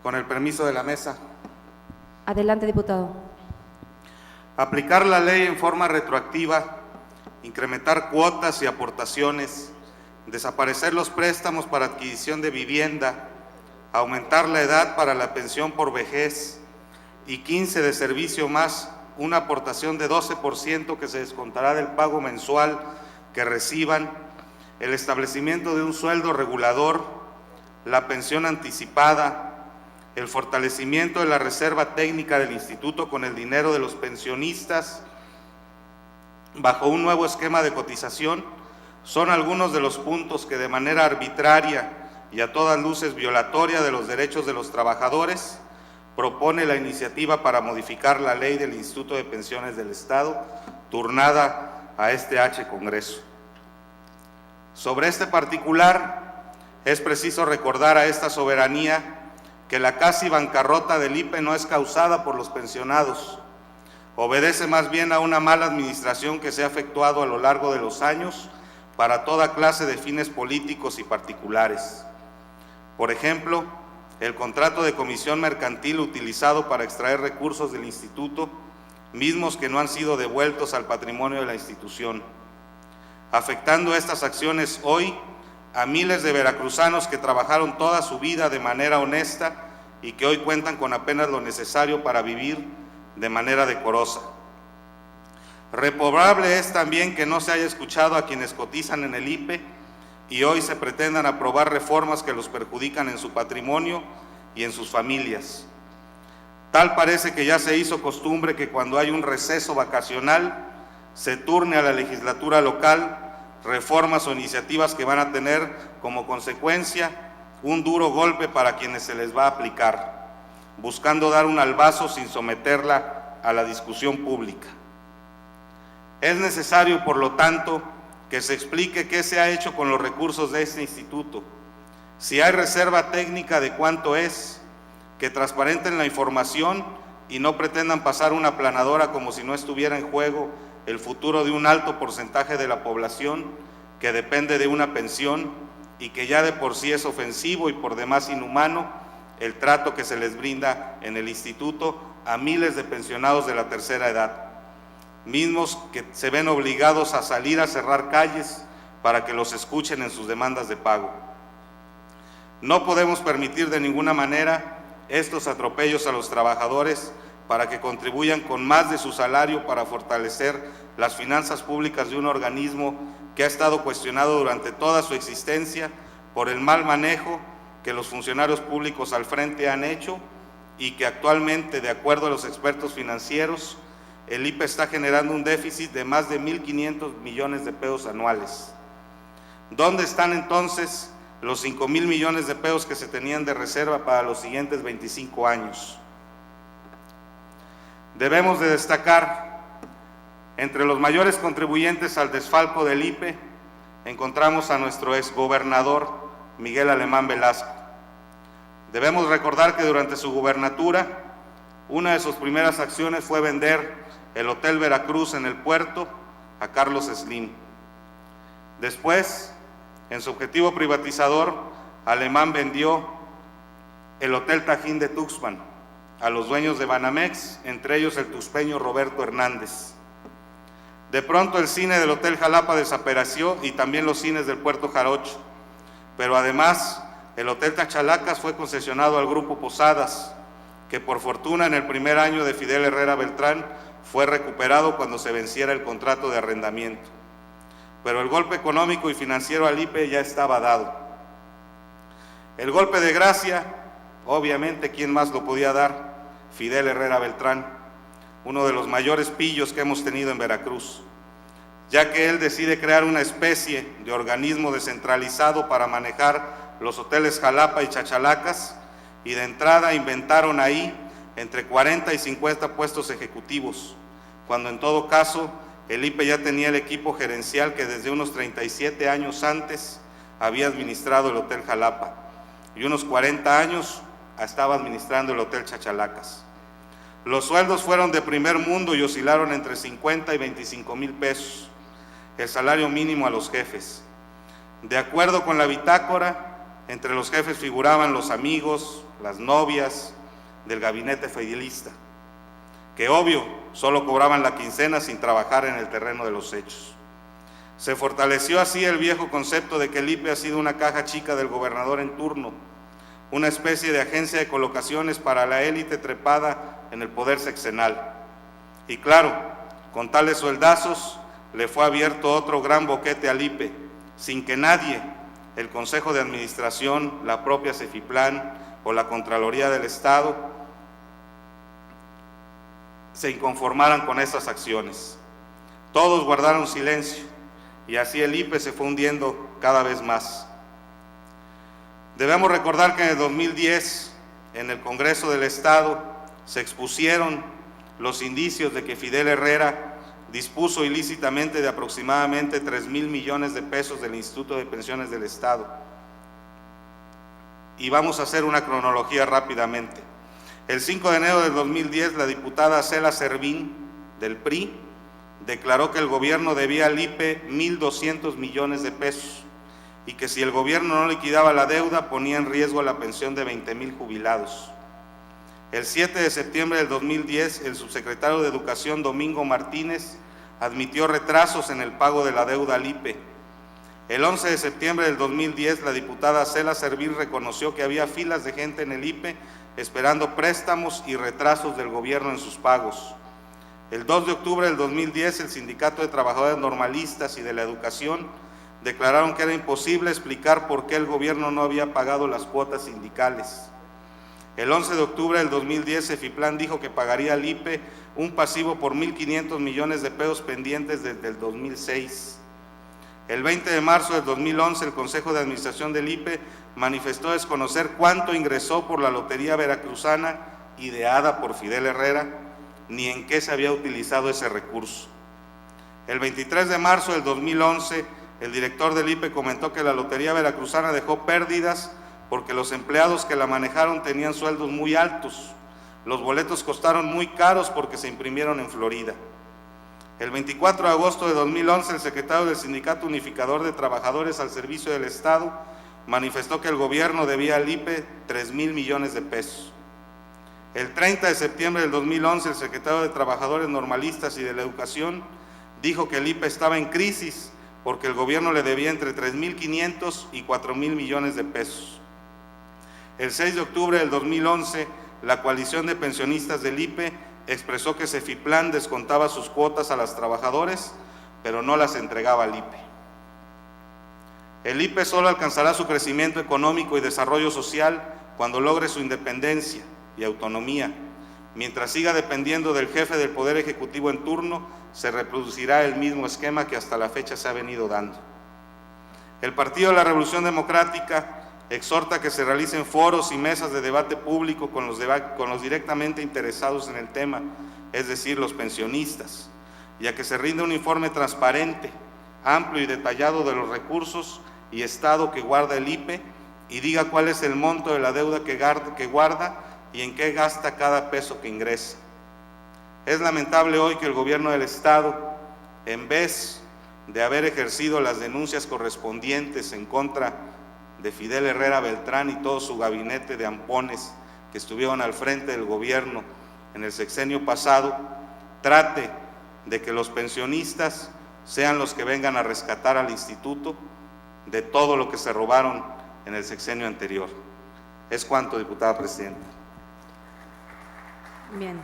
Con el permiso de la mesa. Adelante, diputado. Aplicar la ley en forma retroactiva, incrementar cuotas y aportaciones, desaparecer los préstamos para adquisición de vivienda, aumentar la edad para la pensión por vejez y 15 de servicio más una aportación de 12% que se descontará del pago mensual que reciban, el establecimiento de un sueldo regulador, la pensión anticipada, el fortalecimiento de la reserva técnica del instituto con el dinero de los pensionistas bajo un nuevo esquema de cotización, son algunos de los puntos que de manera arbitraria y a todas luces violatoria de los derechos de los trabajadores propone la iniciativa para modificar la ley del Instituto de Pensiones del Estado, turnada a este H Congreso. Sobre este particular, es preciso recordar a esta soberanía que la casi bancarrota del IPE no es causada por los pensionados, obedece más bien a una mala administración que se ha efectuado a lo largo de los años para toda clase de fines políticos y particulares. Por ejemplo, el contrato de comisión mercantil utilizado para extraer recursos del instituto, mismos que no han sido devueltos al patrimonio de la institución, afectando estas acciones hoy a miles de veracruzanos que trabajaron toda su vida de manera honesta y que hoy cuentan con apenas lo necesario para vivir de manera decorosa. Reprobable es también que no se haya escuchado a quienes cotizan en el IPE y hoy se pretendan aprobar reformas que los perjudican en su patrimonio y en sus familias. Tal parece que ya se hizo costumbre que cuando hay un receso vacacional se turne a la legislatura local reformas o iniciativas que van a tener como consecuencia un duro golpe para quienes se les va a aplicar, buscando dar un albazo sin someterla a la discusión pública. Es necesario, por lo tanto, que se explique qué se ha hecho con los recursos de este instituto, si hay reserva técnica de cuánto es, que transparenten la información y no pretendan pasar una aplanadora como si no estuviera en juego el futuro de un alto porcentaje de la población que depende de una pensión y que ya de por sí es ofensivo y por demás inhumano el trato que se les brinda en el instituto a miles de pensionados de la tercera edad, mismos que se ven obligados a salir a cerrar calles para que los escuchen en sus demandas de pago. No podemos permitir de ninguna manera estos atropellos a los trabajadores para que contribuyan con más de su salario para fortalecer las finanzas públicas de un organismo que ha estado cuestionado durante toda su existencia por el mal manejo que los funcionarios públicos al frente han hecho y que actualmente, de acuerdo a los expertos financieros, el IPE está generando un déficit de más de 1,500 millones de pesos anuales. ¿Dónde están entonces los 5,000 millones de pesos que se tenían de reserva para los siguientes 25 años? Debemos de destacar, entre los mayores contribuyentes al desfalco del IPE, encontramos a nuestro exgobernador Miguel Alemán Velasco. Debemos recordar que durante su gubernatura, una de sus primeras acciones fue vender el Hotel Veracruz en el puerto a Carlos Slim. Después, en su objetivo privatizador, Alemán vendió el Hotel Tajín de Tuxpan a los dueños de Banamex, entre ellos el tuxpeño Roberto Hernández. De pronto el cine del Hotel Jalapa desapareció y también los cines del Puerto Jarocho, pero además el Hotel Chachalacas fue concesionado al Grupo Posadas, que por fortuna en el primer año de Fidel Herrera Beltrán fue recuperado cuando se venciera el contrato de arrendamiento. Pero el golpe económico y financiero al IPE ya estaba dado. El golpe de gracia, obviamente, ¿quién más lo podía dar? Fidel Herrera Beltrán, uno de los mayores pillos que hemos tenido en Veracruz, ya que él decide crear una especie de organismo descentralizado para manejar los hoteles Jalapa y Chachalacas, y de entrada inventaron ahí entre 40 y 50 puestos ejecutivos, cuando en todo caso el IPE ya tenía el equipo gerencial que desde unos 37 años antes había administrado el Hotel Jalapa y unos 40 años estaba administrando el Hotel Chachalacas. Los sueldos fueron de primer mundo y oscilaron entre 50 y 25,000 pesos, el salario mínimo a los jefes. De acuerdo con la bitácora, Entre los jefes figuraban los amigos, las novias del gabinete fidelista, que obvio solo cobraban la quincena sin trabajar en el terreno de los hechos. Se fortaleció así el viejo concepto de que el IPE ha sido una caja chica del gobernador en turno, una especie de agencia de colocaciones para la élite trepada en el poder sexenal. Y claro, con tales sueldazos le fue abierto otro gran boquete al IPE, sin que nadie, el Consejo de Administración, la propia Cefiplan o la Contraloría del Estado, se inconformaran con esas acciones. Todos guardaron silencio y así el IPE se fue hundiendo cada vez más. Debemos recordar que en el 2010, en el Congreso del Estado, se expusieron los indicios de que Fidel Herrera dispuso ilícitamente de aproximadamente 3,000 millones de pesos del Instituto de Pensiones del Estado. Y vamos a hacer una cronología rápidamente. El 5 de enero del 2010, la diputada Cela Servín, del PRI, declaró que el gobierno debía al IPE 1,200 millones de pesos y que si el gobierno no liquidaba la deuda ponía en riesgo la pensión de 20,000 jubilados. El 7 de septiembre del 2010, el subsecretario de Educación, Domingo Martínez, admitió retrasos en el pago de la deuda al IPE. El 11 de septiembre del 2010, la diputada Cela Servín reconoció que había filas de gente en el IPE esperando préstamos y retrasos del gobierno en sus pagos. El 2 de octubre del 2010, el Sindicato de Trabajadores Normalistas y de la Educación declararon que era imposible explicar por qué el gobierno no había pagado las cuotas sindicales. El 11 de octubre del 2010, Cefiplan dijo que pagaría al IPE un pasivo por 1,500 millones de pesos pendientes desde el 2006. El 20 de marzo del 2011, el Consejo de Administración del IPE manifestó desconocer cuánto ingresó por la Lotería Veracruzana ideada por Fidel Herrera, ni en qué se había utilizado ese recurso. El 23 de marzo del 2011, el director del IPE comentó que la Lotería Veracruzana dejó pérdidas porque los empleados que la manejaron tenían sueldos muy altos. Los boletos costaron muy caros porque se imprimieron en Florida. El 24 de agosto de 2011, el secretario del Sindicato Unificador de Trabajadores al Servicio del Estado manifestó que el gobierno debía al IPE 3,000 millones de pesos. El 30 de septiembre del 2011, el secretario de Trabajadores Normalistas y de la Educación dijo que el IPE estaba en crisis porque el gobierno le debía entre 3,500 y 4,000 millones de pesos. El 6 de octubre del 2011, la coalición de pensionistas del IPE expresó que Cefiplan descontaba sus cuotas a los trabajadores, pero no las entregaba al IPE. El IPE solo alcanzará su crecimiento económico y desarrollo social cuando logre su independencia y autonomía. Mientras siga dependiendo del jefe del Poder Ejecutivo en turno, se reproducirá el mismo esquema que hasta la fecha se ha venido dando. El Partido de la Revolución Democrática exhorta a que se realicen foros y mesas de debate público con los directamente interesados en el tema, es decir, los pensionistas, y a que se rinda un informe transparente, amplio y detallado de los recursos y estado que guarda el IPE y diga cuál es el monto de la deuda que guarda y en qué gasta cada peso que ingresa. Es lamentable hoy que el gobierno del Estado, en vez de haber ejercido las denuncias correspondientes en contra de Fidel Herrera Beltrán y todo su gabinete de ampones que estuvieron al frente del gobierno en el sexenio pasado, trate de que los pensionistas sean los que vengan a rescatar al instituto de todo lo que se robaron en el sexenio anterior. Es cuanto, diputada presidenta. Bien.